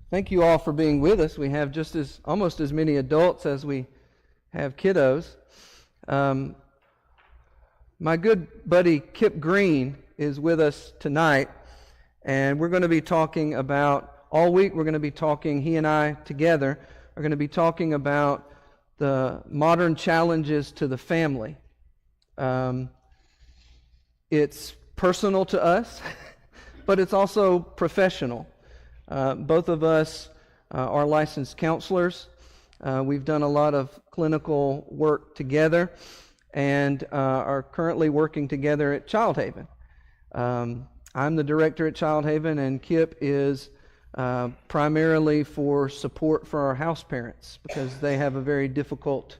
Thank you all for being with us. We have almost as many adults as we have kiddos. My good buddy Kip Green is with us tonight, and we're going to be talking about, all week we're going to be talking, he and I together are going to be talking about the modern challenges to the family. It's personal to us, but it's also professional. Both of us are licensed counselors. We've done a lot of clinical work together and are currently working together at Child Haven. I'm the director at Child Haven, and Kip is primarily for support for our house parents because they have a very difficult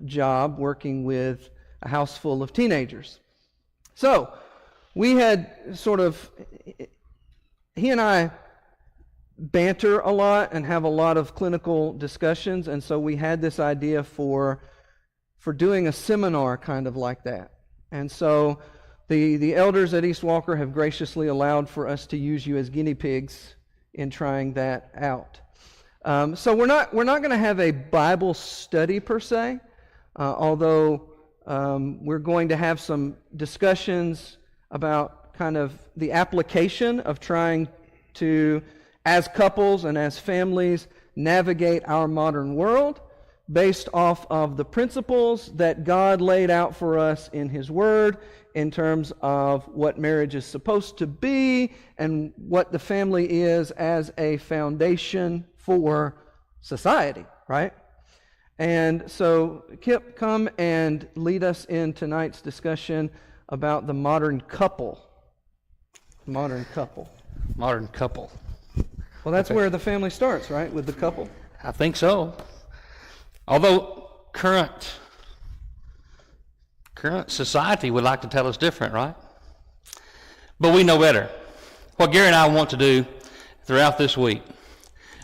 job working with a house full of teenagers. So we had he and I banter a lot and have a lot of clinical discussions, and so we had this idea for doing a seminar kind of like that. And so the elders at East Walker have graciously allowed for us to use you as guinea pigs in trying that out. So we're not going to have a Bible study per se, although we're going to have some discussions about kind of the application of trying to, as couples and as families, navigate our modern world based off of the principles that God laid out for us in His Word in terms of what marriage is supposed to be and what the family is as a foundation for society, right? And so, Kip, come and lead us in tonight's discussion about the modern couple. Modern couple. Modern couple. Well, that's where the family starts, right? With the couple. I think so. Although current society would like to tell us different, right? But we know better. What Gary and I want to do throughout this week.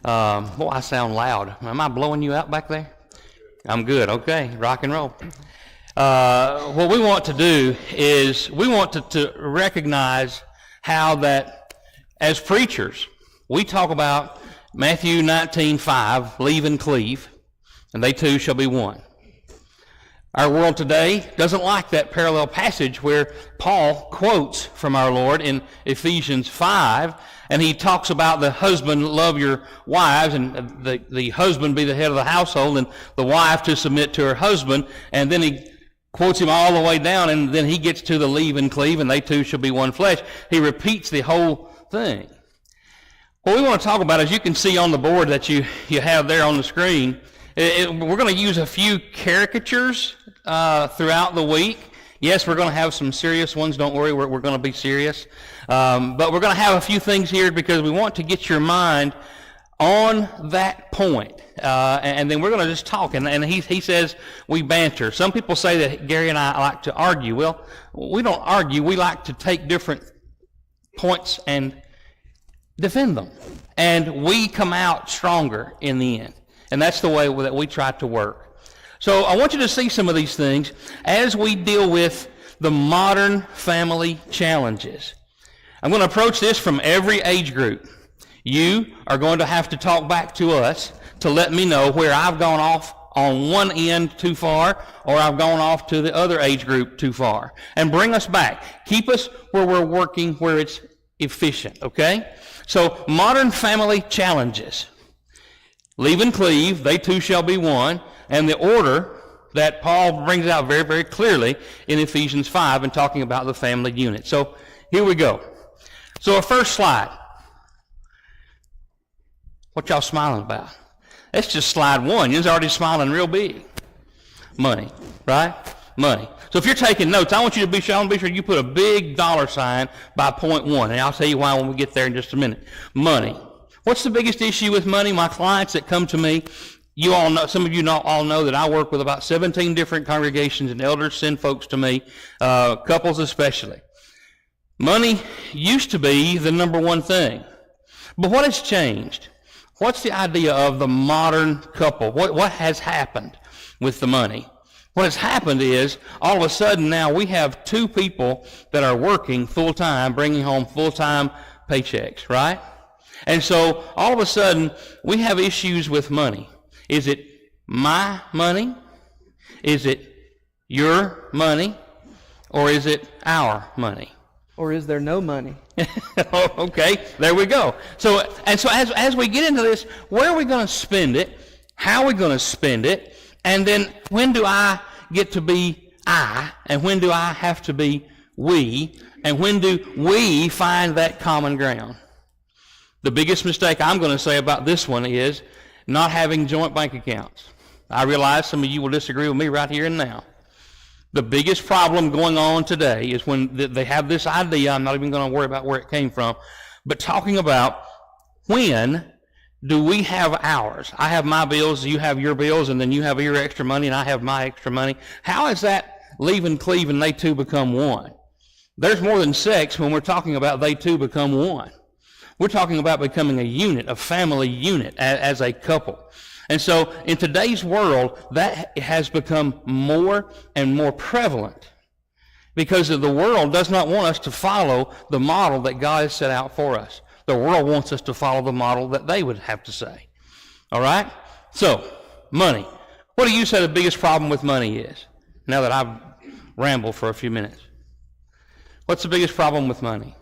Boy, I sound loud. Am I blowing you out back there? I'm good. Okay, rock and roll. What we want to do is we want to recognize how that as preachers, we talk about Matthew 19:5, leave and cleave, and they two shall be one. Our world today doesn't like that parallel passage where Paul quotes from our Lord in Ephesians 5, and he talks about the husband love your wives, and the husband be the head of the household, and the wife to submit to her husband, and then he quotes him all the way down, and then he gets to the leave and cleave, and they two shall be one flesh. He repeats the whole thing. What we want to talk about, as you can see on the board that you have there on the screen, we're going to use a few caricatures throughout the week. Yes, we're going to have some serious ones. Don't worry, we're going to be serious. But we're going to have a few things here because we want to get your mind on that point. And then we're going to just talk. And he says we banter. Some people say that Gary and I like to argue. Well, we don't argue. We like to take different points and defend them. And we come out stronger in the end. And that's the way that we try to work. So I want you to see some of these things as we deal with the modern family challenges. I'm going to approach this from every age group. You are going to have to talk back to us to let me know where I've gone off on one end too far or I've gone off to the other age group too far. And bring us back. Keep us where we're working, where it's efficient, okay? So, modern family challenges. Leave and cleave, they two shall be one, and the order that Paul brings out very, very clearly in Ephesians 5 and talking about the family unit. So, here we go. So, our first slide. What y'all smiling about? That's just slide one. You're already smiling real big. Money, right? Money. So if you're taking notes, I want you to be sure you put a big dollar sign by point one, and I'll tell you why when we get there in just a minute. Money. What's the biggest issue with money? My clients that come to me, you all know, some of you all know that I work with about 17 different congregations, and elders send folks to me, couples especially. Money used to be the number one thing. But what has changed? What's the idea of the modern couple? What has happened with the money? What has happened is, all of a sudden now we have two people that are working full-time, bringing home full-time paychecks, right? And so all of a sudden, we have issues with money. Is it my money? Is it your money? Or is it our money? Or is there no money? Okay, there we go. So as we get into this, where are we going to spend it? How are we going to spend it? And then when do I get to be I? And when do I have to be we? And when do we find that common ground? The biggest mistake I'm going to say about this one is not having joint bank accounts. I realize some of you will disagree with me right here and now. The biggest problem going on today is when they have this idea, I'm not even going to worry about where it came from, but talking about when do we have ours? I have my bills, you have your bills, and then you have your extra money, and I have my extra money. How is that leave and cleave and they two become one? There's more than sex when we're talking about they two become one. We're talking about becoming a unit, a family unit as a couple. And so in today's world, that has become more and more prevalent because the world does not want us to follow the model that God has set out for us. The world wants us to follow the model that they would have to say. All right? So, money. What do you say the biggest problem with money is? Now that I've rambled for a few minutes. What's the biggest problem with money?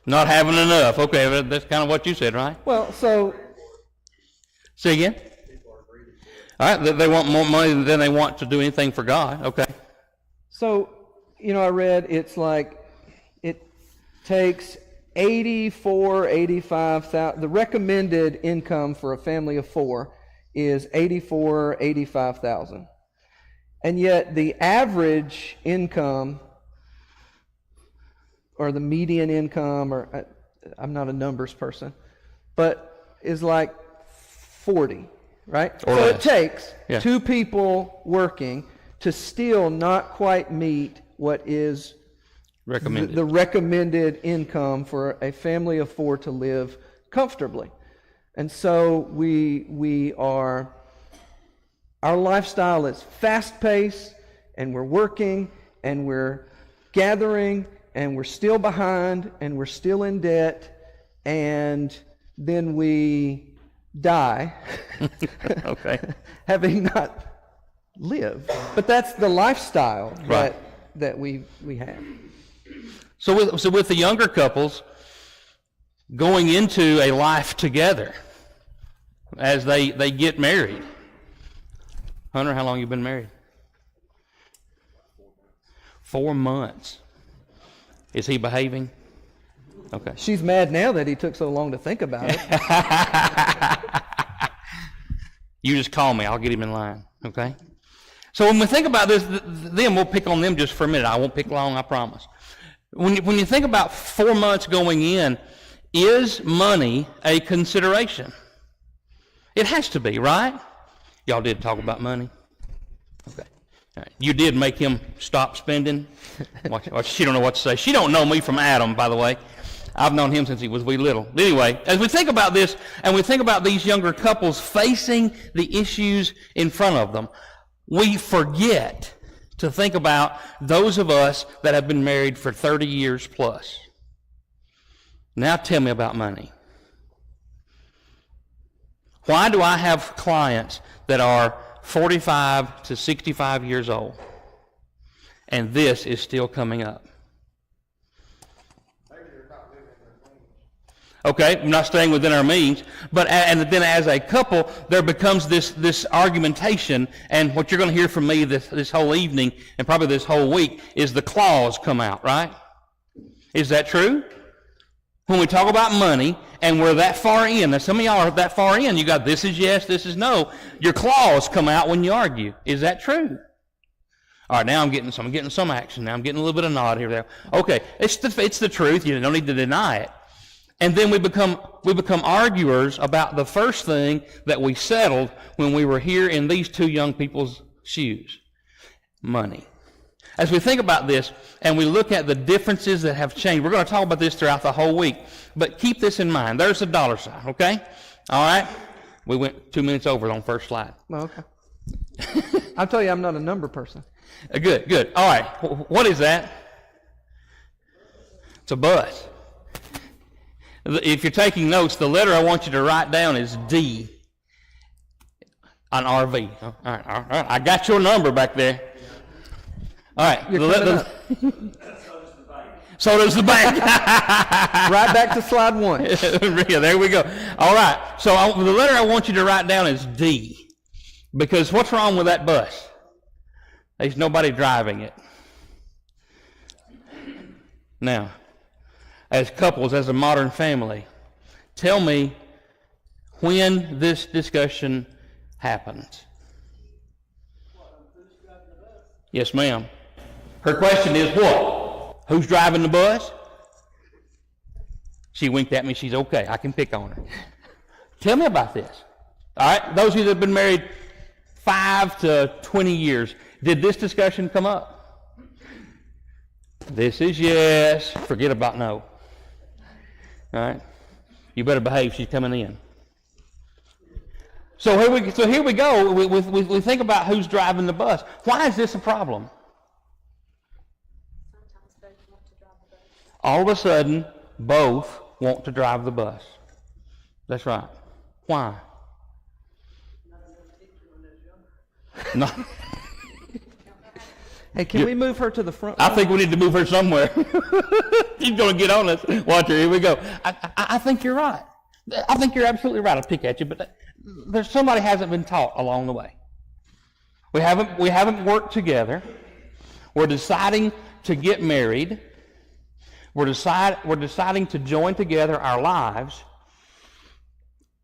Not having enough. Okay, that's kind of what you said, right? Well, so... Say again? All right, they want more money than they want to do anything for God. Okay. So, I read it's like it takes 85,000. The recommended income for a family of 4 is 85,000. And yet the average income or the median income, or I'm not a numbers person, but is like 40, right? Or so less. It takes 2 people working to still not quite meet what is recommended. The recommended income for a family of 4 to live comfortably. And so our lifestyle is fast-paced, and we're working, and we're gathering, and we're still behind, and we're still in debt, and then we die, okay, having not lived. But that's the lifestyle right. that we have. So with the younger couples going into a life together as they get married. Hunter, how long you been married? 4 months. Is he behaving? Okay. She's mad now that he took so long to think about it. You just call me. I'll get him in line. Okay? So when we think about this, then we'll pick on them just for a minute. I won't pick long, I promise. When you think about 4 months going in, is money a consideration? It has to be, right? Y'all did talk about money? Okay. All right. You did make him stop spending? She don't know what to say. She don't know me from Adam, by the way. I've known him since he was wee little. Anyway, as we think about this, and we think about these younger couples facing the issues in front of them, we forget to think about those of us that have been married for 30 years plus. Now tell me about money. Why do I have clients that are 45 to 65 years old, and this is still coming up? Okay, we're not staying within our means, but and then as a couple, there becomes this argumentation, and what you're going to hear from me this whole evening, and probably this whole week, is the claws come out, right? Is that true? When we talk about money, and we're that far in, now some of y'all are that far in, you got this is yes, this is no, your claws come out when you argue. Is that true? All right, now I'm getting some action. Now I'm getting a little bit of nod here. There. Okay, it's the truth. You don't need to deny it. And then we become arguers about the first thing that we settled when we were here in these two young people's shoes. Money. As we think about this and we look at the differences that have changed, we're going to talk about this throughout the whole week, but keep this in mind. There's the dollar sign, okay? All right? We went 2 minutes over on first slide. Okay. I'll tell you, I'm not a number person. Good. All right. What is that? It's a bus. If you're taking notes, the letter I want you to write down is D on RV. All right. I got your number back there. All right. So does the bank. Right back to slide 1. Yeah, there we go. All right. So the letter I want you to write down is D. Because what's wrong with that bus? There's nobody driving it. Now, as couples, as a modern family, tell me when this discussion happens. Yes, ma'am. Her question is what? Who's driving the bus? She winked at me. She's okay. I can pick on her. Tell me about this. All right, those of you that have been married 5 to 20 years, did this discussion come up? This is yes. Forget about no. All right, you better behave. She's coming in. So here we go. We think about who's driving the bus. Why is this a problem? All of a sudden, both want to drive the bus. That's right. Why? No. Hey, can we move her to the front? I think we need to move her somewhere. She's going to get on us. Watch her. Here we go. I think you're right. I think you're absolutely right. I'll pick at you, but there's somebody hasn't been taught along the way. We haven't worked together. We're deciding to get married. We're deciding to join together our lives,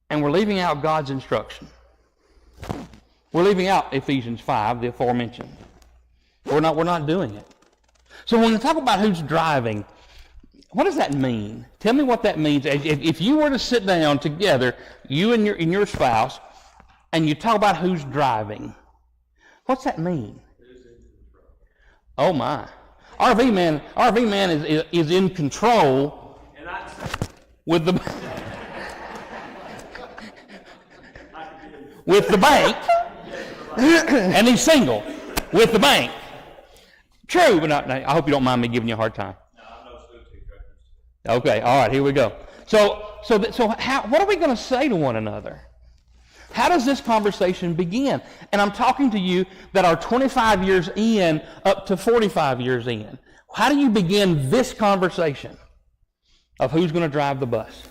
and we're leaving out God's instruction. We're leaving out Ephesians 5, the aforementioned. We're not doing it. So when we talk about who's driving, what does that mean? Tell me what that means. If you were to sit down together, you and your spouse, and you talk about who's driving, what's that mean? Oh my! RV man is in control with the with the bank, and he's single with the bank. True, but I hope you don't mind me giving you a hard time. No, I'm no school teacher. Okay, all right, here we go. So what are we going to say to one another? How does this conversation begin? And I'm talking to you that are 25 years in up to 45 years in. How do you begin this conversation of who's going to drive the bus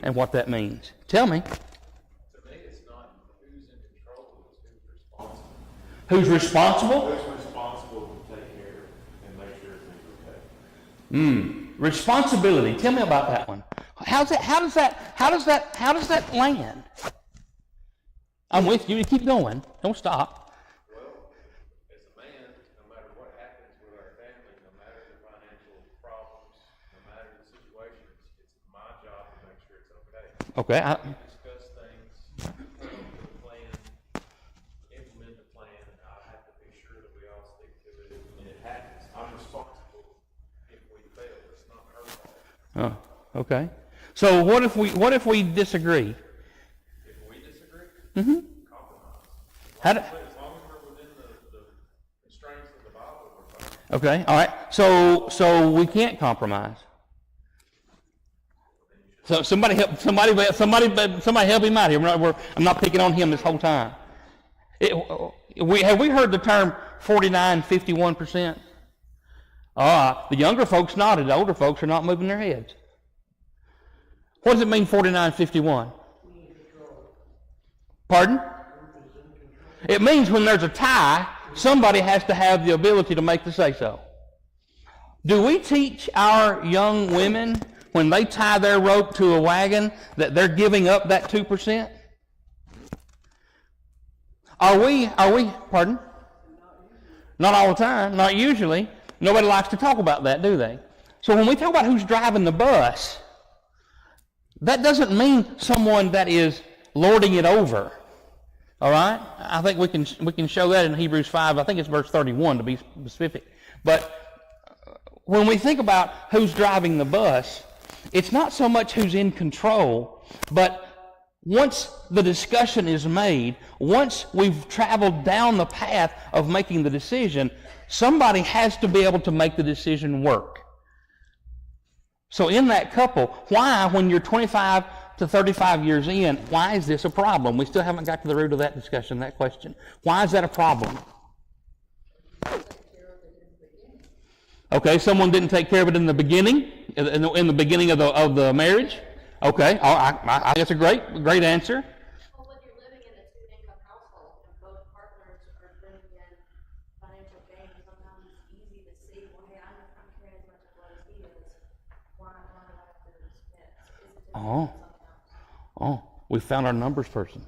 and what that means? Tell me. To me, it's not who's in control, it's Who's who's responsible. responsible? Who's responsible to take care and make sure everything's okay. Responsibility. Tell me about that one. How does that land? I'm with you. You keep going. Don't stop. Well, as a man, no matter what happens with our family, no matter the financial problems, no matter the situations, it's my job to make sure it's okay. Okay. We discuss things, come up with a plan, implement the plan, and I have to be sure that we all stick to it. And it happens. I'm responsible if we fail. It's not her fault. Oh, okay. So what if we disagree? If we disagree, compromise. How do, As long as we're within the constraints of the Bible, we're fine. okay. All right. So we can't compromise. So somebody help him out here. I'm not picking on him this whole time. Have we heard the term 49, 51%? The younger folks nodded. The older folks are not moving their heads. What does it mean, 49, 51? Pardon? It means when there's a tie, somebody has to have the ability to make the say-so. Do we teach our young women when they tie their rope to a wagon that they're giving up that 2%? Are we, pardon? Not all the time, not usually. Nobody likes to talk about that, do they? So when we talk about who's driving the bus, that doesn't mean someone that is lording it over. All right? I think we can show that in Hebrews 5. I think it's verse 31 to be specific. But when we think about who's driving the bus, it's not so much who's in control, but once the discussion is made, once we've traveled down the path of making the decision, somebody has to be able to make the decision work. So in that couple, why, when you're 25 to 35 years in, why is this a problem? We still haven't got to the root of that discussion, that question. Why is that a problem? Okay, someone didn't take care of it in the beginning, in the beginning of the marriage. Okay, I guess a great answer. Well, when you're living in a two-income household and both partners are bringing in financial gain, sometimes it's easy to see, well, hey, I'm carrying as much of what he is. Why do I have to do expense? Is it Oh, we found our numbers person.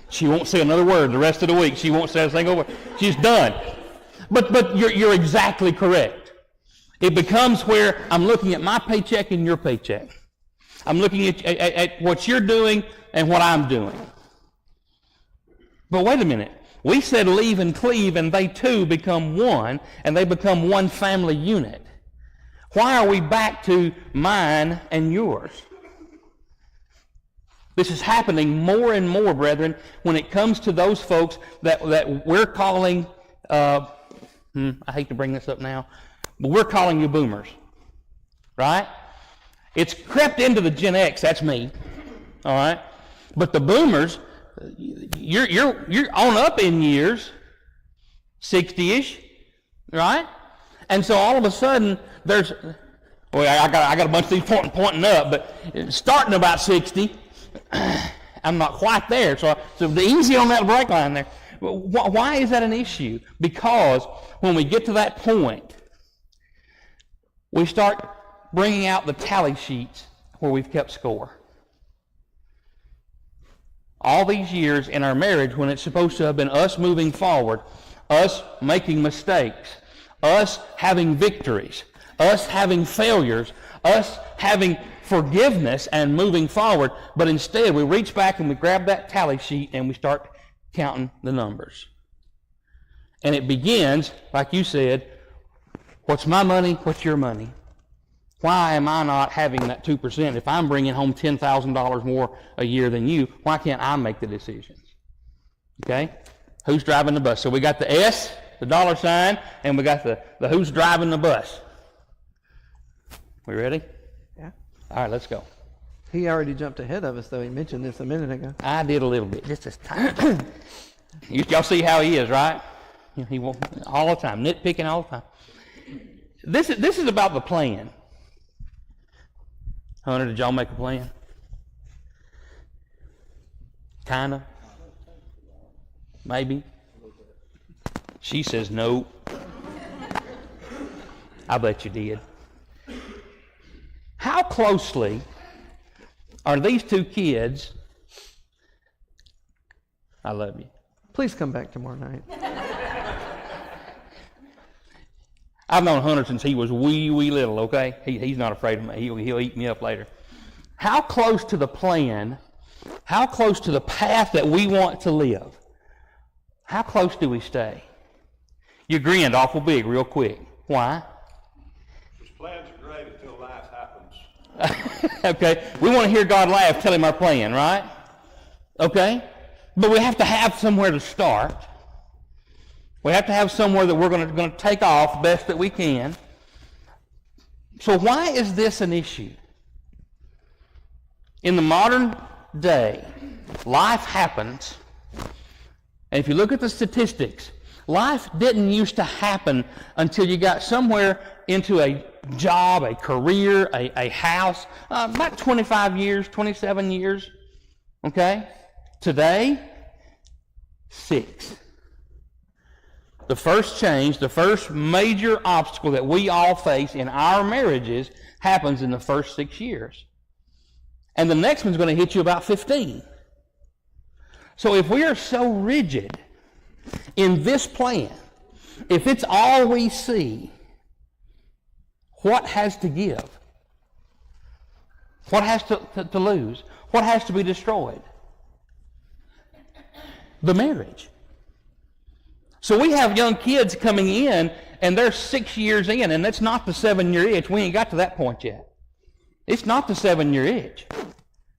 She won't say another word the rest of the week. She won't say a single word. She's done. But you're exactly correct. It becomes where I'm looking at my paycheck and your paycheck. I'm looking at what you're doing and what I'm doing. But wait a minute. We said leave and cleave, and they two become one, and they become one family unit. Why are we back to mine and yours? This is happening more and more, brethren, when it comes to those folks that we're calling, I hate to bring this up now, but we're calling you boomers, right? It's crept into the Gen X, that's me, all right? But the boomers, you're on up in years, 60-ish, right? And so all of a sudden, there's, well, I got a bunch of these pointing up, but starting about 60, I'm not quite there. So the easy on that brake line there. Why is that an issue? Because when we get to that point, we start bringing out the tally sheets where we've kept score. All these years in our marriage, when it's supposed to have been us moving forward, us making mistakes, us having victories, us having failures, us having forgiveness and moving forward, but instead we reach back and we grab that tally sheet and we start counting the numbers. And it begins, like you said, what's my money, what's your money? Why am I not having that 2%? If I'm bringing home $10,000 more a year than you, why can't I make the decisions? Okay? Who's driving the bus? So we got the S, the dollar sign, and we got the who's driving the bus. We ready? Yeah. All right, let's go. He already jumped ahead of us, though. He mentioned this a minute ago. I did a little bit, just as tiny. Y'all see how he is, right? He won't, all the time, nitpicking all the time. This is about the plan. Hunter, did y'all make a plan? Kinda? Maybe? She says no. I bet you did. How closely are these two kids? I love you. Please come back tomorrow night. I've known Hunter since he was wee little, okay? He's not afraid of me. He'll eat me up later. How close to the plan, how close to the path that we want to live, how close do we stay? You grinned awful big real quick. Why? His plans are great until life happens. Okay, we want to hear God laugh, tell him our plan, right? Okay? But we have to have somewhere to start. We have to have somewhere that we're going to take off best that we can. So why is this an issue? In the modern day, life happens, and if you look at the statistics, life didn't used to happen until you got somewhere into a job, a career, a house, about 25 years, 27 years, okay? Today, 6. The first change, the first major obstacle that we all face in our marriages happens in the first 6 years. And the next one's going to hit you about 15. So if we are so rigid in this plan, if it's all we see, what has to give? What has to lose? What has to be destroyed? The marriage. So we have young kids coming in, and they're 6 years in, and that's not the 7-year itch. We ain't got to that point yet. It's not the 7-year itch,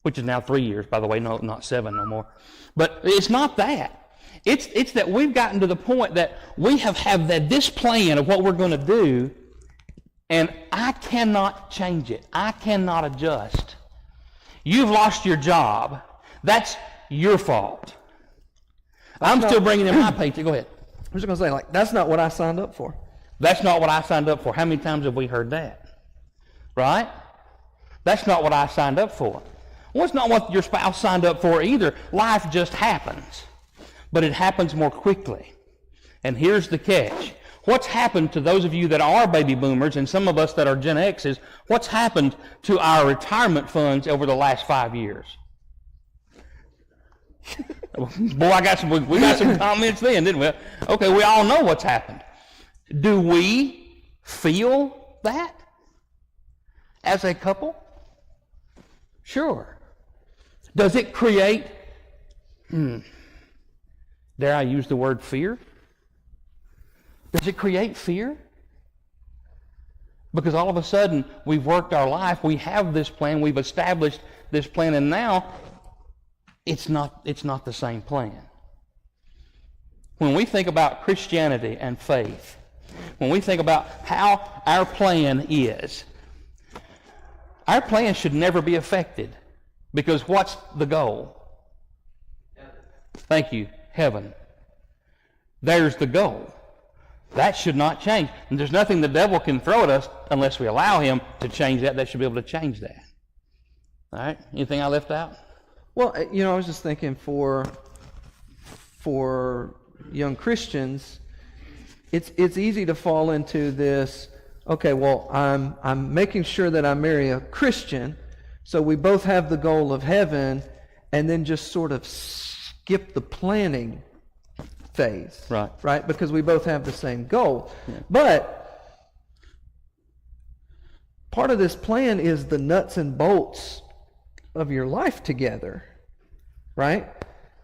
which is now 3 years, by the way, no, not 7 no more. But it's not that. It's that we've gotten to the point that we have this plan of what we're going to do, And I cannot change it. I cannot adjust. You've lost your job. That's your fault. I'm still bringing in my paycheck. Go ahead. I'm just going to say, like, that's not what I signed up for. That's not what I signed up for. How many times have we heard that? Right? That's not what I signed up for. Well, it's not what your spouse signed up for either. Life just happens. But it happens more quickly. And here's the catch. What's happened to those of you that are baby boomers and some of us that are Gen X's, what's happened to our retirement funds over the last 5 years? Boy, we got some comments then, didn't we? Okay, we all know what's happened. Do we feel that as a couple? Sure. Does it create, dare I use the word fear? Does it create fear? Because all of a sudden, we've worked our life, we have this plan, we've established this plan, and now it's not the same plan. When we think about Christianity and faith, when we think about how our plan is, our plan should never be affected. Because what's the goal? Thank you, heaven. There's the goal. That should not change. And there's nothing the devil can throw at us unless we allow him to change that. That should be able to change that. All right? Anything I left out? Well, I was just thinking for young Christians, it's easy to fall into this, okay, well, I'm making sure that I marry a Christian, so we both have the goal of heaven, and then just sort of skip the planning phase. Right? Because we both have the same goal. Yeah. But part of this plan is the nuts and bolts of your life together. Right?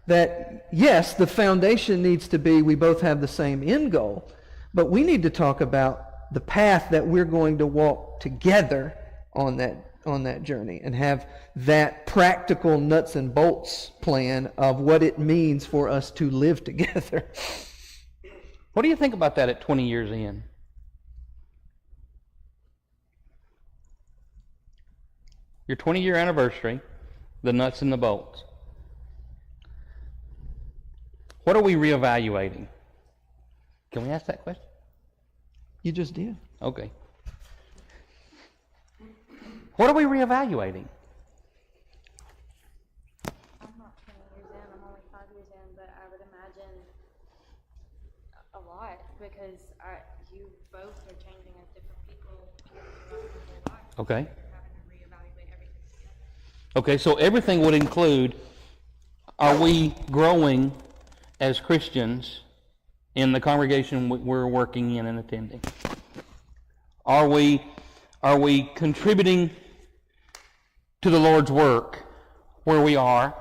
That, yes, the foundation needs to be we both have the same end goal, but we need to talk about the path that we're going to walk together on that journey and have that practical nuts and bolts plan of what it means for us to live together. What do you think about that at 20 years in? Your 20-year anniversary, the nuts and the bolts. What are we reevaluating? Can we ask that question? You just did. Okay. What are we reevaluating? I'm not 20 years in, I'm only 5 years in, but I would imagine a lot because you both are changing as different people throughout your whole life. Okay. You're having to reevaluate everything together. Okay, so everything would include, are we growing as Christians in the congregation we're working in and attending? Are we contributing to the Lord's work where we are,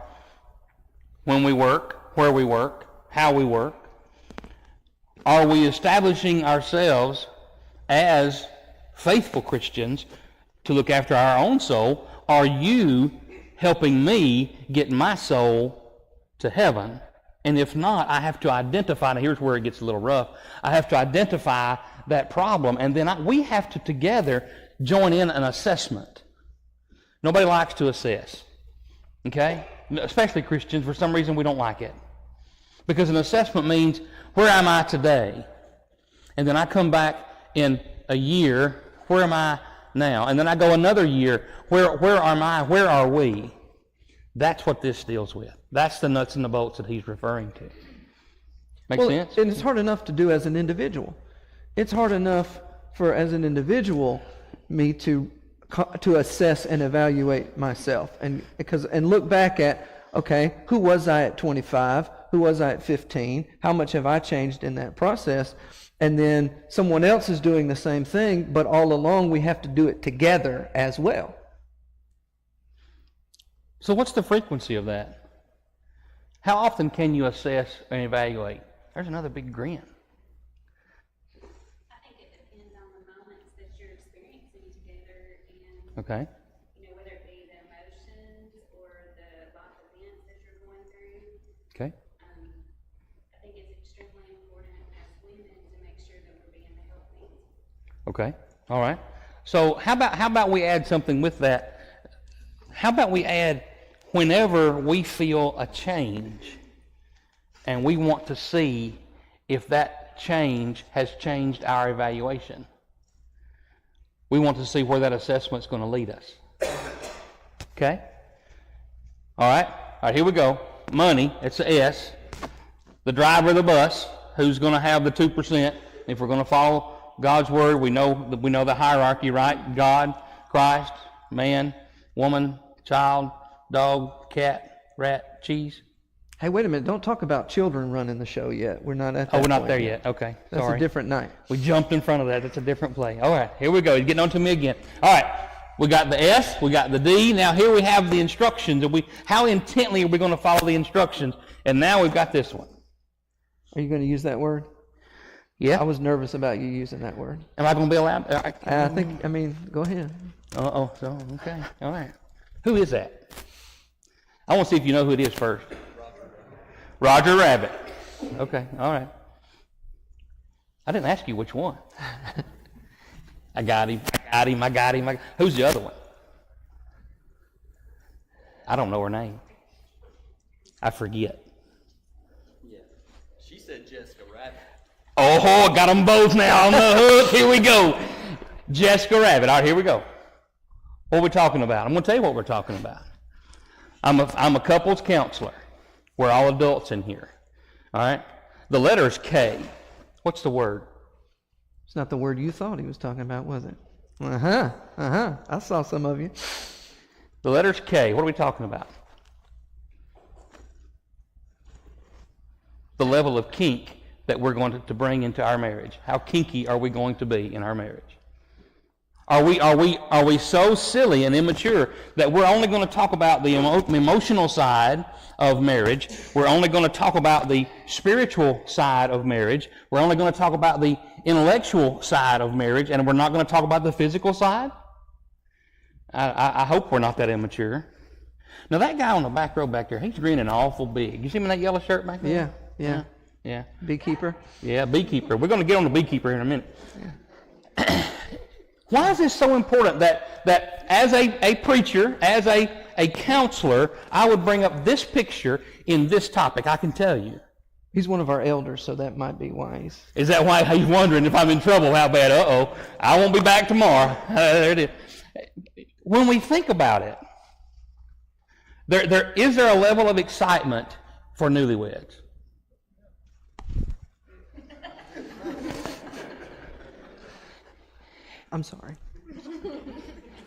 when we work, where we work, how we work? Are we establishing ourselves as faithful Christians to look after our own soul? Are you helping me get my soul to heaven? And if not, I have to identify, now here's where it gets a little rough, I have to identify that problem, and then we have to together join in an assessment. Nobody likes to assess, okay? Especially Christians, for some reason we don't like it. Because an assessment means, where am I today? And then I come back in a year, where am I now? And then I go another year, where am I, where are we? That's what this deals with. That's the nuts and the bolts that he's referring to. Make sense? And it's hard enough to do as an individual. It's hard enough for, as an individual, me to assess and evaluate myself and look back at, okay, who was I at 25? Who was I at 15? How much have I changed in that process? And then someone else is doing the same thing, but all along we have to do it together as well. So what's the frequency of that? How often can you assess and evaluate? There's another big grin. I think it depends on the moments that you're experiencing together and, Okay. Whether it be the emotions or the life events that you're going through. Okay. I think it's extremely important as women to make sure that we're being the helpmates. Okay. All right. So how about we add something with that? How about we add whenever we feel a change and we want to see if that change has changed our evaluation. We want to see where that assessment's going to lead us. Okay? All right, here we go. Money, it's the S. The driver of the bus, who's going to have the 2%. If we're going to follow God's word, we know the hierarchy, right? God, Christ, man, woman, child, dog, cat, rat, cheese. Hey, wait a minute. Don't talk about children running the show yet. We're not at that Oh, we're not point there yet. Okay, That's sorry. a different night. We jumped in front of that. That's a different play. All right, here we go. He's getting on to me again. All right, we got the S, we got the D. Now here we have the instructions. How intently are we going to follow the instructions? And now we've got this one. Are you going to use that word? Yeah. I was nervous about you using that word. Am I going to be allowed? Go ahead. So, okay. All right. Who is that? I want to see if you know who it is first. Roger Rabbit. Okay, all right. I didn't ask you which one. I got him. Who's the other one? I don't know her name. I forget. Yeah. She said Jessica Rabbit. Oh, got them both now on the hook. Here we go. Jessica Rabbit. All right, here we go. What are we talking about? I'm going to tell you what we're talking about. I'm a couples counselor. We're all adults in here. All right? The letter is K. What's the word? It's not the word you thought he was talking about, was it? I saw some of you. The letter's K. What are we talking about? The level of kink that we're going to bring into our marriage. How kinky are we going to be in our marriage? Are we so silly and immature that we're only going to talk about the emotional side of marriage? We're only going to talk about the spiritual side of marriage. We're only going to talk about the intellectual side of marriage, and we're not going to talk about the physical side? I hope we're not that immature. Now that guy on the back row back there, he's grinning awful big. You see him in that yellow shirt back there? Yeah. Beekeeper? Yeah, beekeeper. We're going to get on the beekeeper in a minute. Yeah. Why is this so important that as a preacher, as a counselor, I would bring up this picture in this topic? I can tell you. He's one of our elders, so that might be why he's... Is that why he's wondering if I'm in trouble? How bad? Uh-oh. I won't be back tomorrow. There it is. When we think about it, is there a level of excitement for newlyweds? I'm sorry.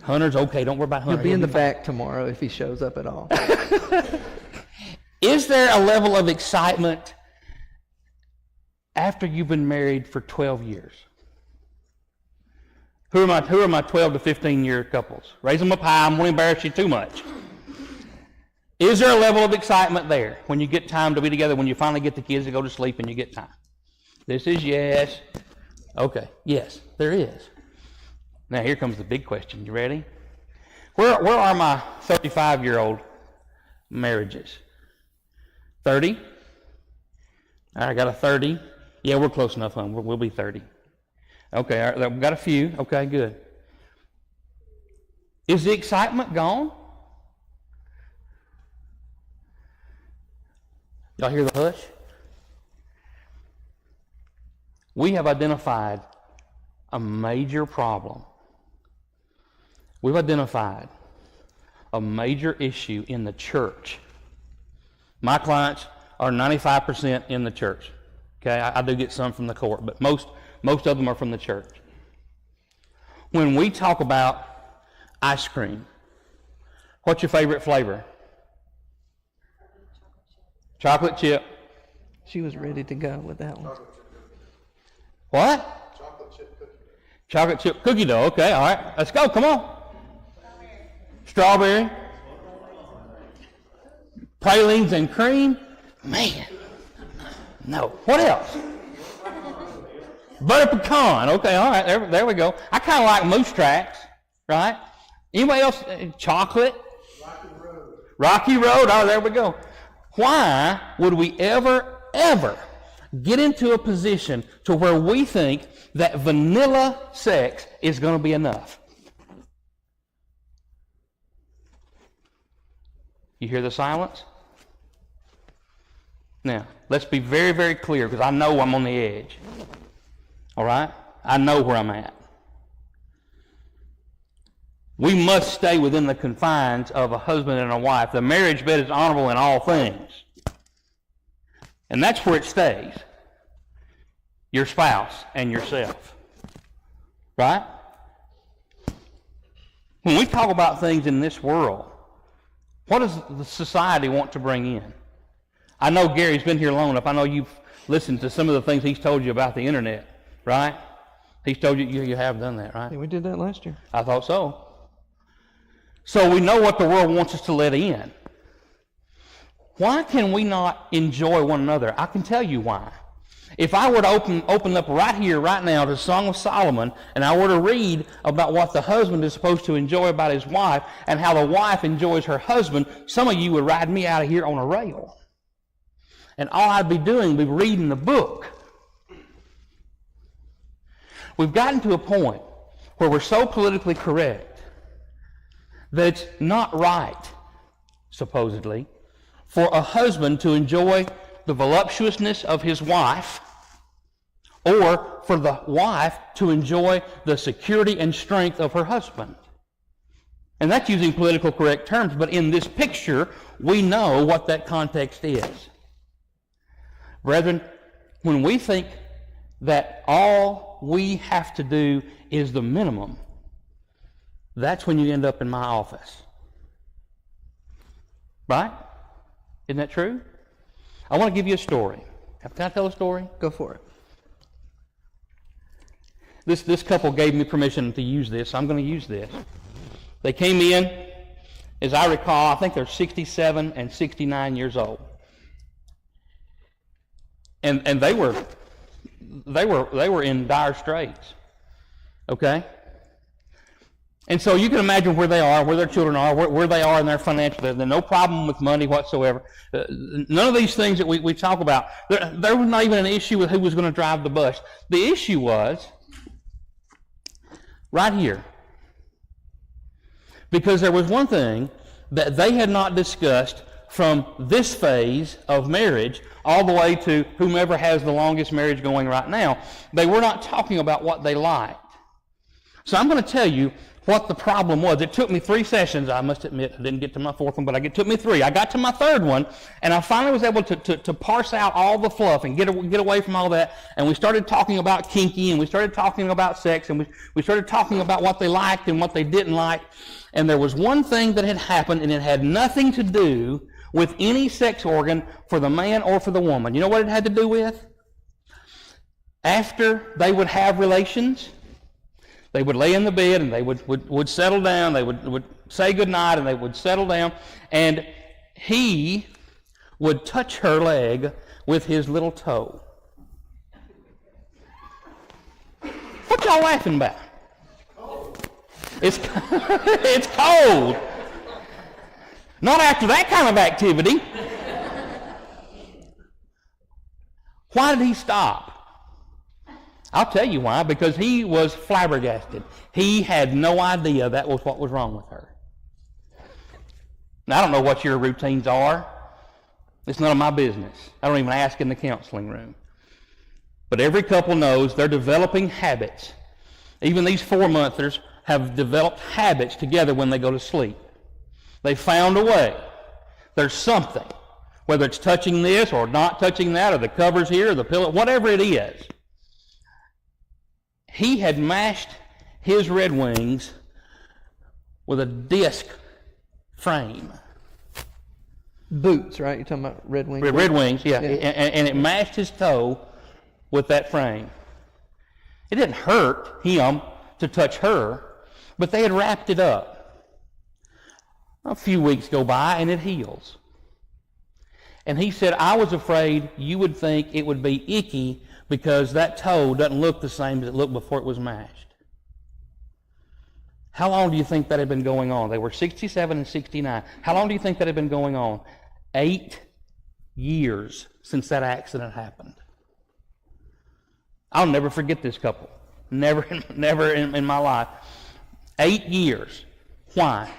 Hunter's okay. Don't worry about Hunter. He'll be in the back tomorrow if he shows up at all. Is there a level of excitement after you've been married for 12 years? Who are my 12 to 15 year couples? Raise them up high. I won't embarrass you too much. Is there a level of excitement there when you get time to be together, when you finally get the kids to go to sleep and you get time? This is yes. Okay, yes, there is. Now here comes the big question. You ready? Where are my 35-year-old marriages? 30? All right, I got a 30. Yeah, we're close enough, hon. We'll be 30. Okay, all right, we've got a few. Okay, good. Is the excitement gone? Y'all hear the hush? We have identified a major problem. We've identified a major issue in the church. My clients are 95% in the church. Okay, I do get some from the court, but most of them are from the church. When we talk about ice cream, what's your favorite flavor? Chocolate chip. She was ready to go with that one. What? Chocolate chip cookie. Chocolate chip cookie dough. Okay, all right. Let's go. Come on. Strawberry. Pralines and cream. Man. No. What else? Butter pecan. Okay, all right. There we go. I kind of like moose tracks, right? Anybody else? Chocolate? Rocky Road. Oh, there we go. Why would we ever get into a position to where we think that vanilla sex is going to be enough? You hear the silence? Now, let's be very, very clear, because I know I'm on the edge. All right? I know where I'm at. We must stay within the confines of a husband and a wife. The marriage bed is honorable in all things. And that's where it stays. Your spouse and yourself. Right? When we talk about things in this world, what does the society want to bring in? I know Gary's been here long enough. I know you've listened to some of the things he's told you about the internet, right? He's told you, you have done that, right? Yeah, we did that last year. I thought so. So we know what the world wants us to let in. Why can we not enjoy one another? I can tell you why. If I were to open up right here, right now, to Song of Solomon, and I were to read about what the husband is supposed to enjoy about his wife and how the wife enjoys her husband, some of you would ride me out of here on a rail. And all I'd be doing would be reading the book. We've gotten to a point where we're so politically correct that it's not right, supposedly, for a husband to enjoy the voluptuousness of his wife, or for the wife to enjoy the security and strength of her husband. And that's using political correct terms, but in this picture, we know what that context is. Brethren, when we think that all we have to do is the minimum, that's when you end up in my office. Right? Isn't that true? I want to give you a story. Can I tell a story? Go for it. This couple gave me permission to use this, so I'm going to use this. They came in, as I recall, I think they're 67 and 69 years old. And they were in dire straits. Okay? And so you can imagine where they are, where their children are, where they are in their financial. There's no problem with money whatsoever. None of these things that we talk about. There was not even an issue with who was going to drive the bus. The issue was right here. Because there was one thing that they had not discussed from this phase of marriage all the way to whomever has the longest marriage going right now. They were not talking about what they liked. So I'm going to tell you what the problem was. It took me 3 sessions. I must admit, I didn't get to my 4th one, but it took me 3. I got to my 3rd one, and I finally was able to parse out all the fluff and get away from all that. And we started talking about kinky, and we started talking about sex, and we started talking about what they liked and what they didn't like. And there was one thing that had happened, and it had nothing to do with any sex organ for the man or for the woman. You know what it had to do with? After they would have relations, they would lay in the bed and they would settle down. They would say goodnight and they would settle down. And he would touch her leg with his little toe. What y'all laughing about? It's it's cold. Not after that kind of activity. Why did he stop? I'll tell you why. Because he was flabbergasted. He had no idea that was what was wrong with her. Now, I don't know what your routines are. It's none of my business. I don't even ask in the counseling room. But every couple knows they're developing habits. Even these 4-monthers have developed habits together when they go to sleep. They found a way. There's something. Whether it's touching this or not touching that, or the covers here or the pillow, whatever it is. He had mashed his Red Wings with a disc frame. Boots, right? You're talking about Red Wings? Red Wings, yeah. And it mashed his toe with that frame. It didn't hurt him to touch her, but they had wrapped it up. A few weeks go by and it heals. And he said, I was afraid you would think it would be icky because that toe doesn't look the same as it looked before it was mashed. How long do you think that had been going on? They were 67 and 69. How long do you think that had been going on? 8 years since that accident happened. I'll never forget this couple. Never in my life. 8 years. Why?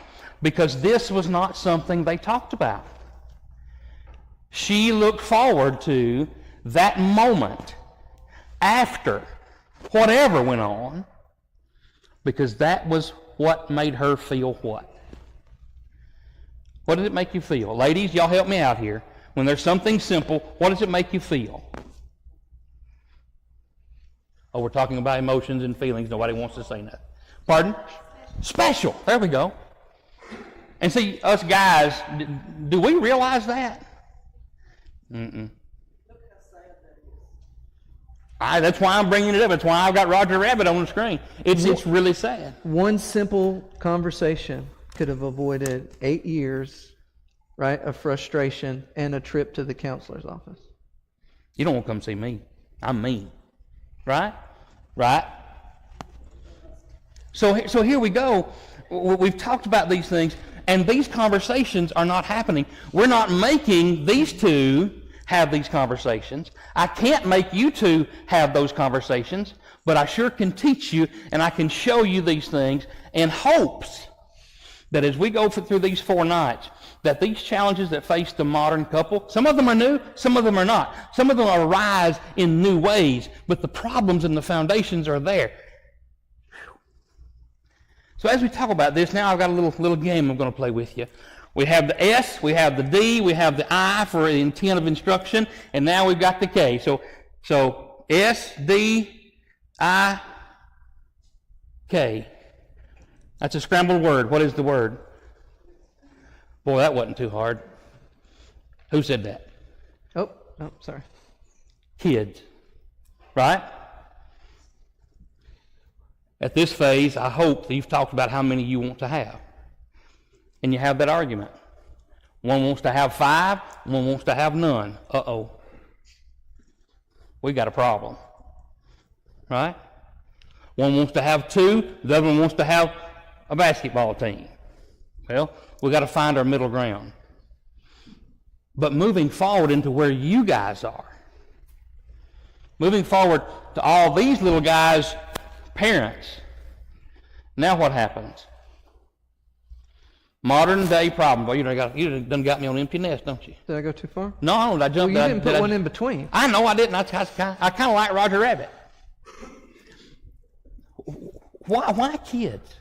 because this was not something they talked about. She looked forward to that moment after whatever went on, because that was what made her feel what? What did it make you feel? Ladies, y'all help me out here. When there's something simple, what does it make you feel? Oh, we're talking about emotions and feelings. Nobody wants to say nothing. Pardon? Special. There we go. And see, us guys, do we realize that? Mm-mm. That's why I'm bringing it up. That's why I've got Roger Rabbit on the screen. It's really sad. One simple conversation could have avoided 8 years, right, of frustration and a trip to the counselor's office. You don't want to come see me. I'm mean. Right? Right? So here we go. We've talked about these things, and these conversations are not happening. We're not making these two have these conversations. I can't make you two have those conversations, but I sure can teach you, and I can show you these things in hopes that as we go through these 4 nights, that these challenges that face the modern couple, some of them are new, some of them are not. Some of them arise in new ways, but the problems and the foundations are there. So as we talk about this, now I've got a little game I'm going to play with you. We have the S, we have the D, we have the I for the intent of instruction, and now we've got the K. So S, D, I, K. That's a scrambled word. What is the word? Boy, that wasn't too hard. Who said that? Oh, sorry. Kids. Right? At this phase, I hope that you've talked about how many you want to have. And you have that argument. One wants to have 5, one wants to have none. Uh-oh. We got a problem. Right? One wants to have 2, the other one wants to have a basketball team. Well, we got to find our middle ground. But moving forward into where you guys are, moving forward to all these little guys' parents, now what happens? Modern day problem. Well, you done got me on empty nest, don't you? Did I go too far? No, I don't. I jumped. Well, you didn't put one in between. I know I didn't. I kind of like Roger Rabbit. Why kids?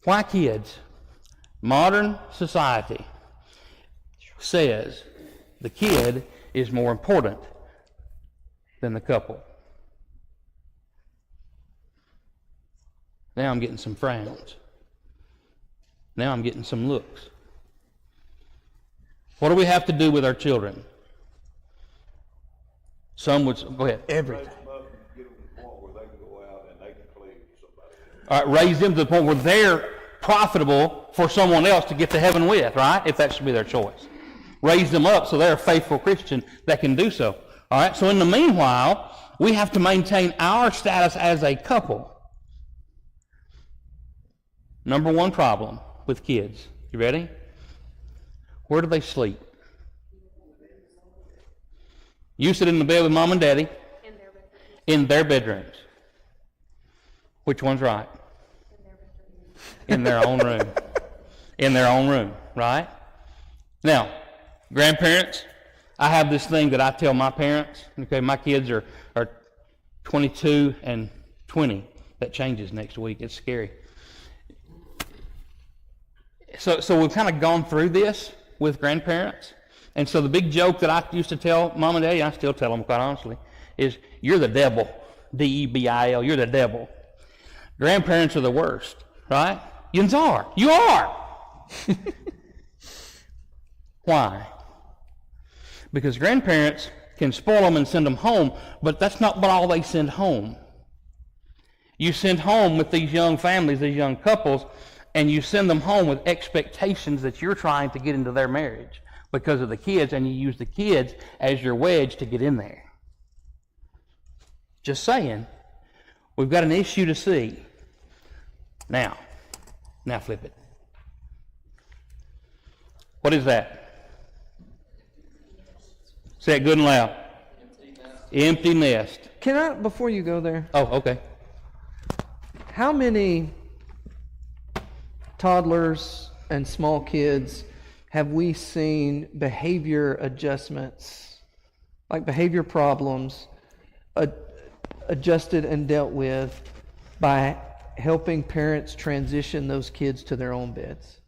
Why kids? Modern society says the kid is more important than the couple. Now I'm getting some frowns. Now I'm getting some looks. What do we have to do with our children? Some would go ahead. Everything. All right, raise them to the point where they're profitable for someone else to get to heaven with, right? If that should be their choice. Raise them up so they're a faithful Christian that can do so. All right, so in the meanwhile, we have to maintain our status as a couple. Number one problem with kids. You ready? Where do they sleep? You sit in the bed with mom and daddy. In their bedrooms. Which one's right? In their own room. In their own room, right? Now, grandparents, I have this thing that I tell my parents. Okay, my kids are 22 and 20. That changes next week. It's scary. So we've kind of gone through this with grandparents. And so the big joke that I used to tell mom and daddy, I still tell them quite honestly, is you're the devil. D-E-B-I-L, you're the devil. Grandparents are the worst, right? Yous are. You are. Why? Because grandparents can spoil them and send them home, but that's not what all they send home. You send home with these young families, these young couples, and you send them home with expectations that you're trying to get into their marriage because of the kids, and you use the kids as your wedge to get in there. Just saying, we've got an issue to see. Now flip it. What is that? Say it good and loud. Empty nest. Can I, before you go there, Oh, okay. how many toddlers and small kids have we seen behavior adjustments, like behavior problems, adjusted and dealt with by helping parents transition those kids to their own beds?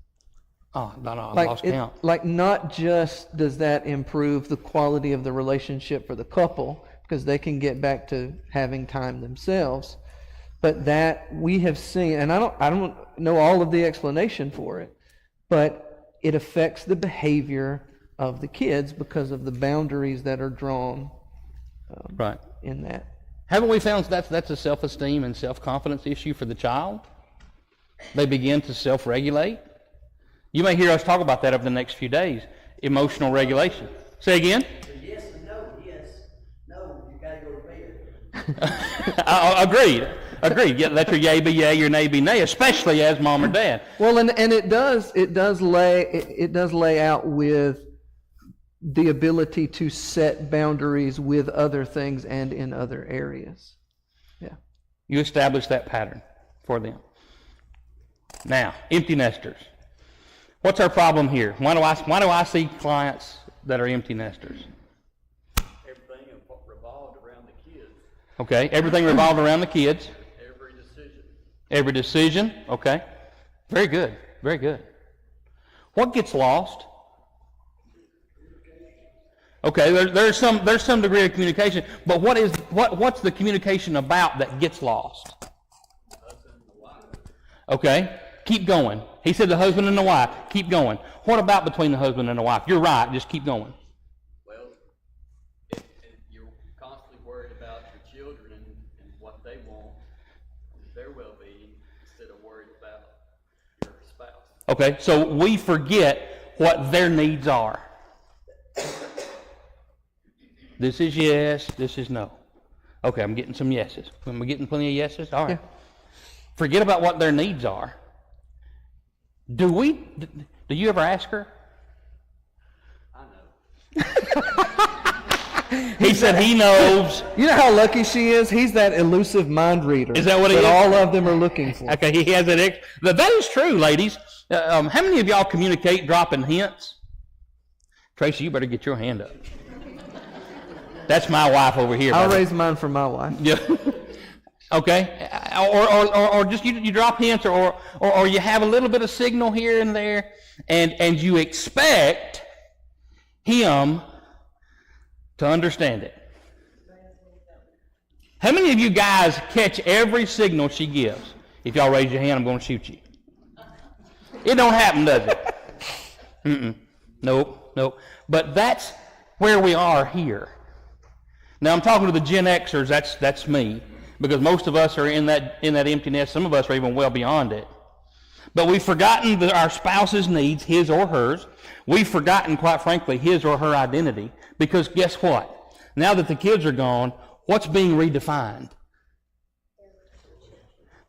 Oh, no, I lost count. Like, not just does that improve the quality of the relationship for the couple, because they can get back to having time themselves, but that we have seen, and I don't know all of the explanation for it, but it affects the behavior of the kids because of the boundaries that are drawn Right. in that. Haven't we found that's a self-esteem and self-confidence issue for the child? They begin to self-regulate. You may hear us talk about that over the next few days. Emotional regulation. Say again? Yes and no. Yes. No, you gotta go to bed. Agreed. Yeah, let your yay be yay, your nay be nay, especially as mom or dad. Well, and it does lay out with the ability to set boundaries with other things and in other areas. Yeah. You establish that pattern for them. Now, empty nesters. What's our problem here? Why do I see clients that are empty nesters? Everything revolved around the kids. Okay, everything revolved around the kids. Every decision. Okay. Very good. Very good. What gets lost? Okay, there's some degree of communication, but what's the communication about that gets lost? Okay, keep going. He said the husband and the wife. Keep going. What about between the husband and the wife? You're right. Just keep going. Well, you're constantly worried about your children and what they want, their well-being, instead of worried about your spouse. Okay, so we forget what their needs are. This is yes, this is no. Okay, I'm getting some yeses. Am I getting plenty of yeses? All right. Yeah. Forget about what their needs are. Do you ever ask her? I know. He said he knows. You know how lucky she is? He's that elusive mind reader. Is that what he is? all of them are looking for. Okay, he has that. That is true, ladies. How many of y'all communicate dropping hints? Tracy, you better get your hand up. That's my wife over here. I'll raise mine for my wife. Yeah. Okay. Or just you drop hints, or you have a little bit of signal here and there, and you expect him to understand it. How many of you guys catch every signal she gives? If y'all raise your hand, I'm going to shoot you. It don't happen, does it? Nope. But that's where we are here. Now I'm talking to the Gen Xers. That's me, because most of us are in that empty nest. Some of us are even well beyond it. But we've forgotten our spouse's needs, his or hers. We've forgotten, quite frankly, his or her identity. Because guess what? Now that the kids are gone, what's being redefined?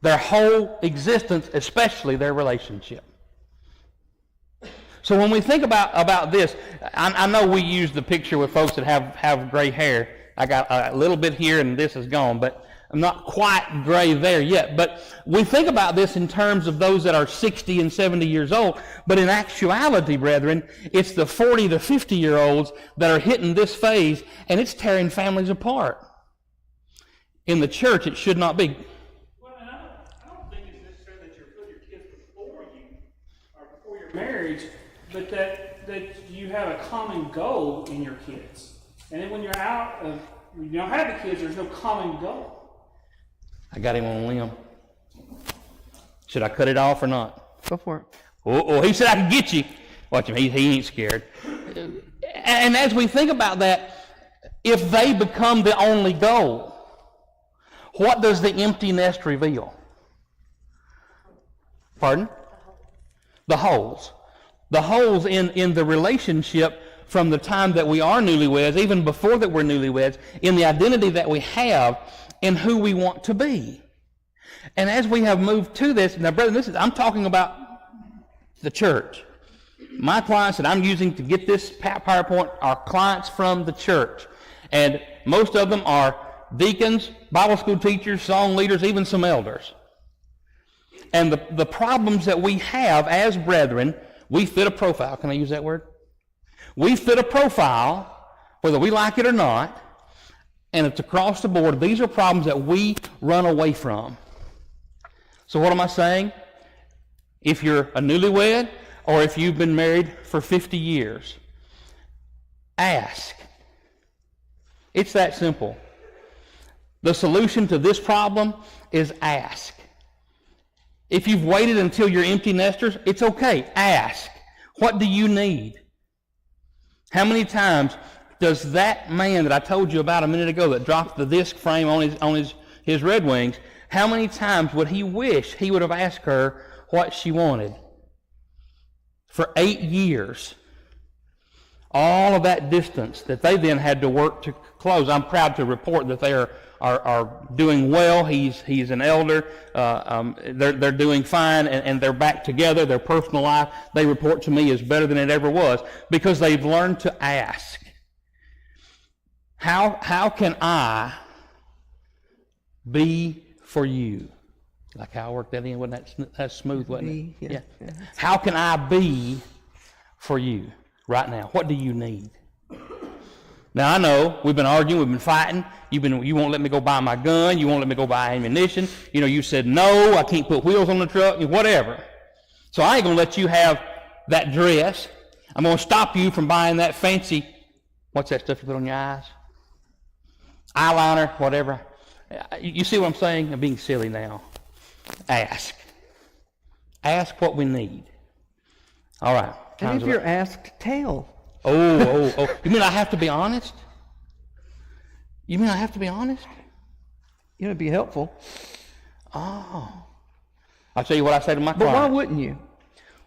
Their whole existence, especially their relationship. So when we think about this, I know we use the picture with folks that have gray hair. I got a little bit here and this is gone, but I'm not quite gray there yet. But we think about this in terms of those that are 60 and 70 years old. But in actuality, brethren, it's the 40 to 50-year-olds that are hitting this phase, and it's tearing families apart. In the church, it should not be. Well, and I don't think it's necessarily that you're putting your kids before you or before your marriage, but that you have a common goal in your kids. And then when you're out of, you don't have the kids, there's no common goal. I got him on a limb. Should I cut it off or not? Go for it. Oh, he said I can get you. Watch him, he ain't scared. And as we think about that, if they become the only goal, what does the empty nest reveal? Pardon? The holes. The holes in the relationship from the time that we are newlyweds, even before that we're newlyweds, in the identity that we have and who we want to be. And as we have moved to this, now brethren, I'm talking about the church. My clients that I'm using to get this PowerPoint are clients from the church. And most of them are deacons, Bible school teachers, song leaders, even some elders. And the problems that we have as brethren, we fit a profile. Can I use that word? We fit a profile, whether we like it or not, and it's across the board. These are problems that we run away from. So what am I saying? If you're a newlywed or if you've been married for 50 years, ask. It's that simple. The solution to this problem is ask. If you've waited until you're empty nesters, it's okay. Ask. What do you need? How many times does that man that I told you about a minute ago that dropped the disc frame on his Red Wings, how many times would he wish he would have asked her what she wanted? For 8 years. All of that distance that they then had to work to close. I'm proud to report that they are doing well. He's an elder. They're doing fine, and they're back together. Their personal life, they report to me, is better than it ever was because they've learned to ask. How can I be for you? Like how I worked that in, wasn't that smooth, wasn't it? Yeah. How can I be for you right now? What do you need? Now I know we've been arguing, we've been fighting. You won't let me go buy my gun. You won't let me go buy ammunition. You said no. I can't put wheels on the truck. Whatever. So I ain't gonna let you have that dress. I'm gonna stop you from buying that fancy. What's that stuff you put on your eyes? Eyeliner, whatever. You see what I'm saying? I'm being silly now. Ask. Ask what we need. All right. And if you're asked, tell. Oh. You mean I have to be honest? You mean I have to be honest? It'd be helpful. Oh. I'll tell you what I say to my But clients. why wouldn't you?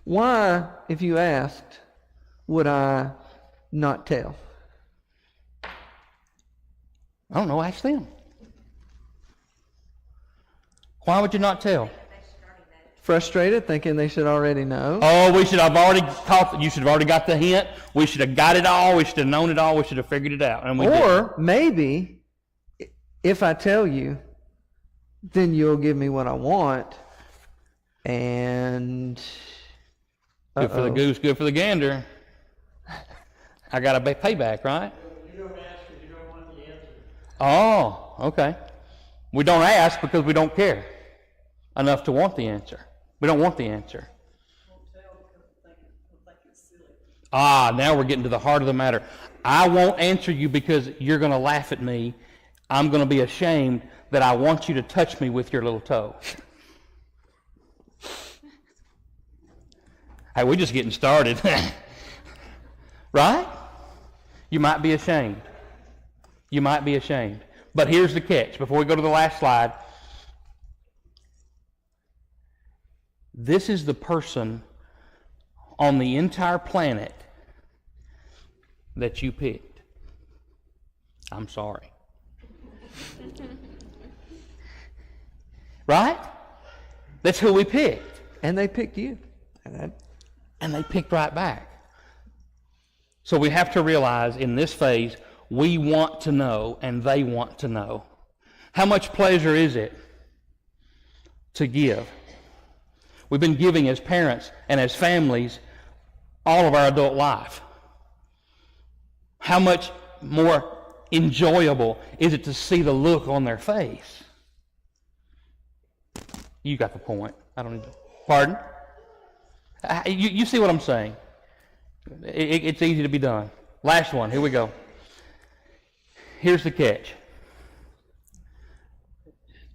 Why, if you asked, would I not tell? I don't know. Ask them. Why would you not tell? Frustrated, thinking they should already know. Oh, we should have already caught. You should have already got the hint. We should have got it all. We should have known it all. We should have figured it out. And we didn't. Maybe, if I tell you, then you'll give me what I want. And good for the goose, good for the gander. I got a payback, right? You don't ask because you don't want the answer. Oh, okay. We don't ask because we don't care enough to want the answer. We don't want the answer. Now we're getting to the heart of the matter. I won't answer you because you're going to laugh at me. I'm going to be ashamed that I want you to touch me with your little toe. Hey, we're just getting started. Right? You might be ashamed. You might be ashamed. But here's the catch. Before we go to the last slide, this is the person on the entire planet that you picked. I'm sorry. Right? That's who we picked. And they picked you. And they picked right back. So we have to realize in this phase, we want to know and they want to know. How much pleasure is it to give? We've been giving as parents and as families all of our adult life. How much more enjoyable is it to see the look on their face? You got the point. I don't need to. Pardon? You see what I'm saying? It's easy to be done. Last one. Here we go. Here's the catch.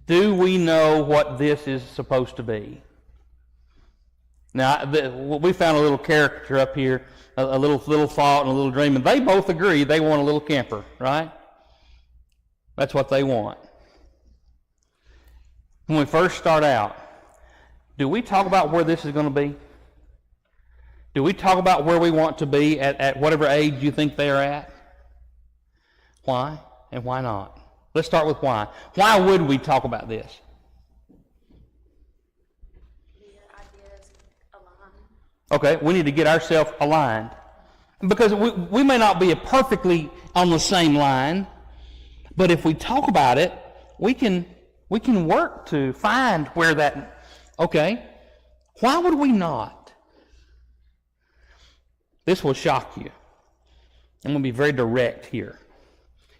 Do we know what this is supposed to be? Now, we found a little caricature up here, a little thought and a little dream, and they both agree they want a little camper, right? That's what they want. When we first start out, do we talk about where this is going to be? Do we talk about where we want to be at whatever age you think they are at? Why and why not? Let's start with why. Why would we talk about this? Okay, we need to get ourselves aligned. Because we may not be perfectly on the same line, but if we talk about it, we can work to find where that Okay. Why would we not? This will shock you. I'm going to be very direct here.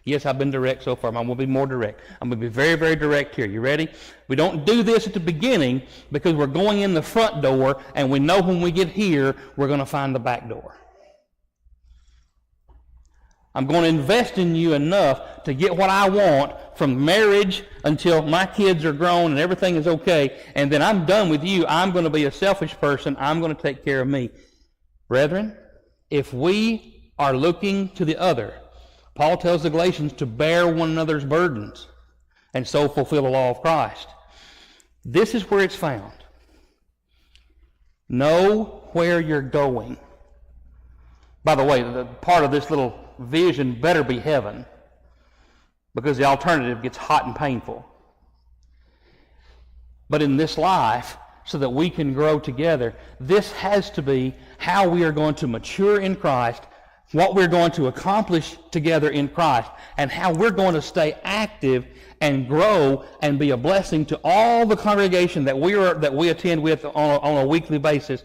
Yes, I've been direct so far. I'm going to be more direct. I'm going to be very, very direct here. You ready? We don't do this at the beginning because we're going in the front door and we know when we get here, we're going to find the back door. I'm going to invest in you enough to get what I want from marriage until my kids are grown and everything is okay, and then I'm done with you. I'm going to be a selfish person. I'm going to take care of me. Brethren, if we are looking to the other, Paul tells the Galatians to bear one another's burdens and so fulfill the law of Christ. This is where it's found. Know where you're going. By the way, the part of this little vision better be heaven, because the alternative gets hot and painful. But in this life, so that we can grow together, this has to be how we are going to mature in Christ, what we're going to accomplish together in Christ, and how we're going to stay active and grow and be a blessing to all the congregation that we attend with on a weekly basis,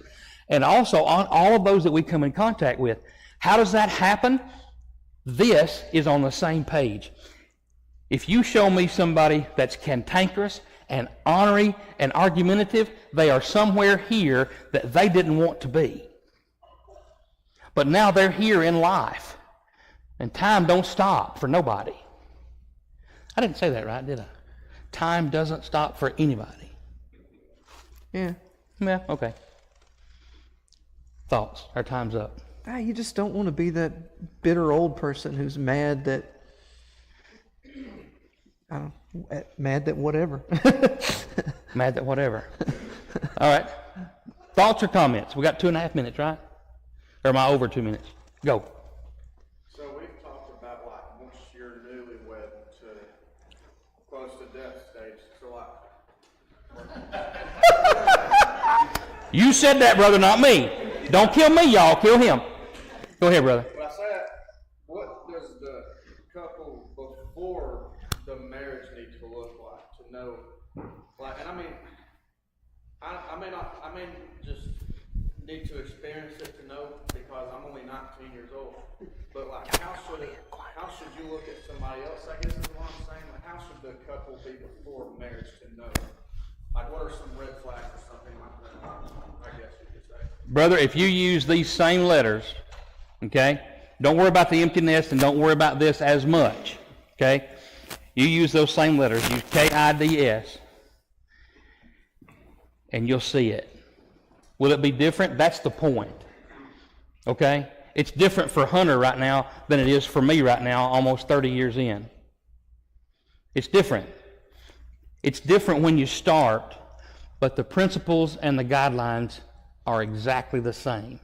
and also on all of those that we come in contact with. How does that happen? This is on the same page. If you show me somebody that's cantankerous and ornery and argumentative, they are somewhere here that they didn't want to be. But now they're here in life. And time don't stop for nobody. I didn't say that right, did I? Time doesn't stop for anybody. Yeah. Yeah, okay. Thoughts? Our time's up. You just don't want to be that bitter old person who's mad that, mad that whatever. Mad that whatever. All right. Thoughts or comments? We got 2.5 minutes, right? Or am I over 2 minutes? Go. So we've talked about like once you're newlywed to close to death stage, so like. You said that, brother, not me. Don't kill me, y'all. Kill him. Go ahead, brother. But I said, what does the couple before the marriage need to look like to know? Like, and I mean, I may just need to experience it to know because I'm only 19 years old. But like, how should you look at somebody else? I guess is what I'm saying. Like, how should the couple be before marriage to know? Like, what are some red flags or something like that? I guess you could say. Brother, if you use these same letters, okay, don't worry about the empty nest and don't worry about this as much, okay? You use those same letters. Use KIDS, and you'll see it. Will it be different? That's the point, okay? It's different for Hunter right now than it is for me right now, almost 30 years in. It's different. It's different when you start, but the principles and the guidelines are exactly the same.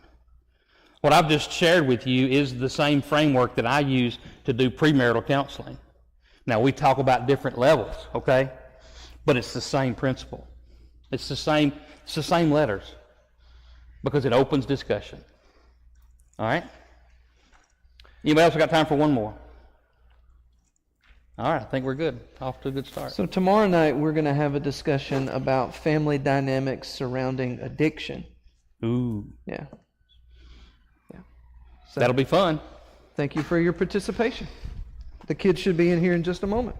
What I've just shared with you is the same framework that I use to do premarital counseling. Now, we talk about different levels, okay? But it's the same principle. It's the same letters because it opens discussion. All right? Anybody else got time for one more? All right, I think we're good. Off to a good start. So tomorrow night we're going to have a discussion about family dynamics surrounding addiction. Ooh. Yeah. So that'll be fun. thank you for your participation. The kids should be in here in just a moment.